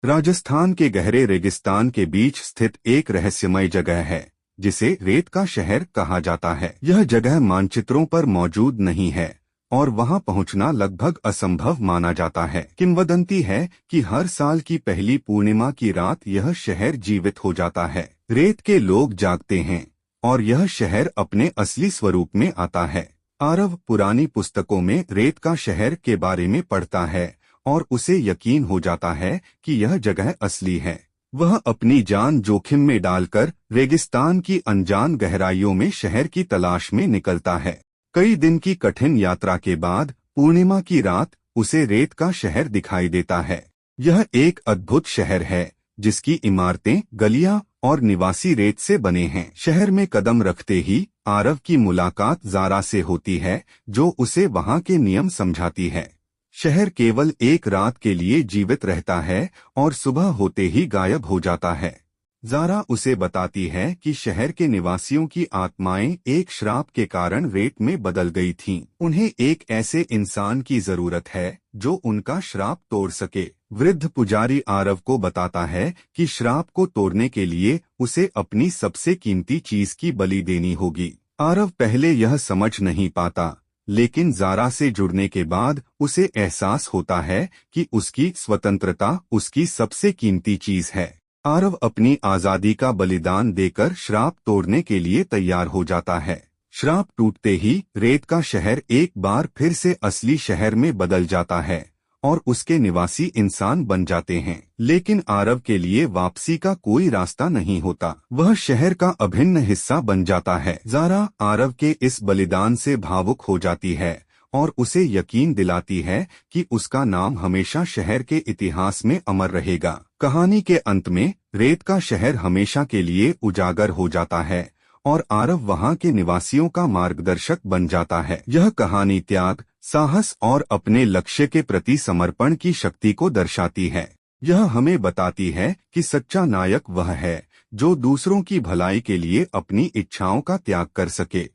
राजस्थान के गहरे रेगिस्तान के बीच स्थित एक रहस्यमय जगह है जिसे रेत का शहर कहा जाता है। यह जगह मानचित्रों पर मौजूद नहीं है और वहां पहुंचना लगभग असंभव माना जाता है। किंवदंती है कि हर साल की पहली पूर्णिमा की रात यह शहर जीवित हो जाता है। रेत के लोग जागते हैं और यह शहर अपने असली स्वरूप में आता है। आरव पुरानी पुस्तकों में रेत का शहर के बारे में पढ़ता है और उसे यकीन हो जाता है कि यह जगह असली है। वह अपनी जान जोखिम में डालकर रेगिस्तान की अनजान गहराइयों में शहर की तलाश में निकलता है। कई दिन की कठिन यात्रा के बाद पूर्णिमा की रात उसे रेत का शहर दिखाई देता है। यह एक अद्भुत शहर है जिसकी इमारतें, गलियां और निवासी रेत से बने हैं। शहर में कदम रखते ही आरव की मुलाकात ज़ारा से होती है, जो उसे वहां के नियम समझाती है। शहर केवल एक रात के लिए जीवित रहता है और सुबह होते ही गायब हो जाता है। ज़ारा उसे बताती है कि शहर के निवासियों की आत्माएं एक श्राप के कारण रेत में बदल गई थीं। उन्हें एक ऐसे इंसान की जरूरत है जो उनका श्राप तोड़ सके। वृद्ध पुजारी आरव को बताता है कि श्राप को तोड़ने के लिए उसे अपनी सबसे कीमती चीज की बलि देनी होगी। आरव पहले यह समझ नहीं पाता, लेकिन ज़ारा से जुड़ने के बाद उसे एहसास होता है कि उसकी स्वतंत्रता उसकी सबसे कीमती चीज है। आरव अपनी आजादी का बलिदान देकर श्राप तोड़ने के लिए तैयार हो जाता है। श्राप टूटते ही रेत का शहर एक बार फिर से असली शहर में बदल जाता है और उसके निवासी इंसान बन जाते हैं। लेकिन आरव के लिए वापसी का कोई रास्ता नहीं होता। वह शहर का अभिन्न हिस्सा बन जाता है। ज़ारा आरव के इस बलिदान से भावुक हो जाती है और उसे यकीन दिलाती है कि उसका नाम हमेशा शहर के इतिहास में अमर रहेगा। कहानी के अंत में रेत का शहर हमेशा के लिए उजागर हो जाता है और आरव वहां के निवासियों का मार्गदर्शक बन जाता है। यह कहानी त्याग, साहस और अपने लक्ष्य के प्रति समर्पण की शक्ति को दर्शाती है। यह हमें बताती है कि सच्चा नायक वह है जो दूसरों की भलाई के लिए अपनी इच्छाओं का त्याग कर सके।